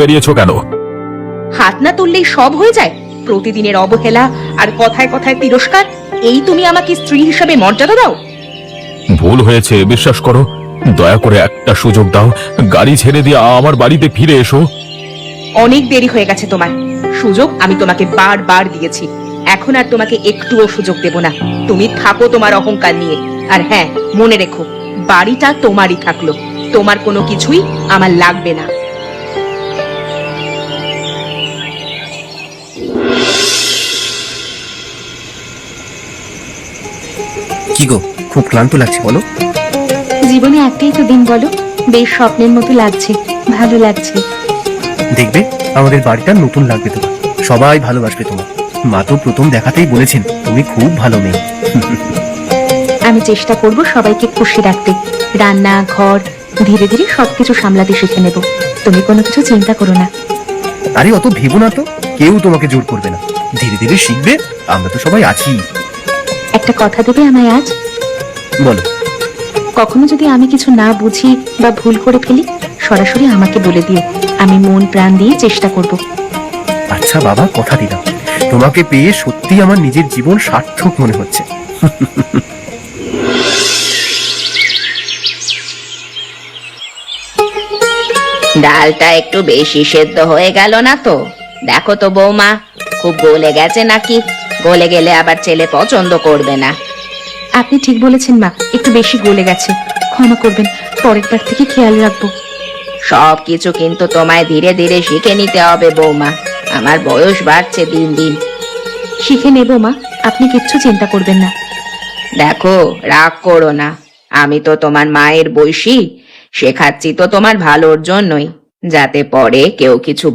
বেরিয়েছো কেন? হাত না তুললেই সব হয়ে যায়? প্রতিদিনের অবহেলা আর কথায় কথায় তিরস্কার, এই তুমি আমাকে স্ত্রী হিসাবে মর্যাদা দাও? ভুল হয়েছে, বিশ্বাস করো। দয়া করে একটা সুযোগ দাও, গাড়ি ছেড়ে দিয়ে আমার বাড়িতে ফিরে এসো। অনেক দেরি হয়ে গেছে তোমার। সুযোগ আমি তোমাকে বারবার দিয়েছি, এখন আর তোমাকে একটুও সুযোগ দেব না। তুমি থাকো তোমার অহংকার নিয়ে। আর হ্যাঁ, মনে রেখো, বাড়িটা তোমারই থাকলো, তোমার কোনো কিছুই আমার লাগবে না। কি গো, খুব ক্লান্ত লাগছে বলো? জীবনে একটাই তো দিন বলো, বেশ স্বপ্নের মতো লাগছে, ভালো লাগছে। দেখবে আমাদের বাড়িটা নতুন লাগবে তোমার, সবাই ভালোবাসবে তোমার। মা তো প্রথম দেখাতেই বলেছেন তুমি খুব ভালো মেয়ে। আমি চেষ্টা করব সবাইকে খুশি রাখতে, রান্না ঘর ধীরে ধীরে সবকিছু সামলাতে শিখে নেব। তুমি কোনো কিছু চিন্তা করো না। আরে অত ভেবো না তো, কেউ তোমাকে জোর করবে না, ধীরে ধীরে শিখবে, আমরা তো সবাই আছি। একটা কথা দেবে আমায় আজ? বলো। কখনো যদি আমি কিছু না বুঝি বা ভুল করে ফেলি, সরাসরি আমাকে বলে দিও, আমি মন প্রাণ দিয়ে চেষ্টা করব। আচ্ছা বাবা, কথা দিলাম, তোমাকে পেয়ে সত্যি আমার নিজের জীবন সার্থক মনে হচ্ছে। ডালটা একটু বেশি সেদ্ধ হয়ে গেল না তো? দেখো তো বৌমা, খুব গলে গেছে নাকি? গলে গেলে আবার ছেলে পছন্দ করবে না। আপনি ঠিক বলেছেন মা, একটু বেশি গলে গেছে, ক্ষমা করবেন, পরের বার থেকে খেয়াল রাখবো। সব কিছু কিন্তু তোমায় ধীরে ধীরে শিখে নিতে হবে বৌমা, আমার বয়স বাড়ছে দিন দিন। শিখে নেব মা, আপনি কিচ্ছু চিন্তা করবেন না। দেখো, রাগ করো না, আমি তো তোমার মায়ের বয়সী, শেখাচ্ছি তো তোমার ভালোর জন্যই, যাতে পরে কেউ কিছু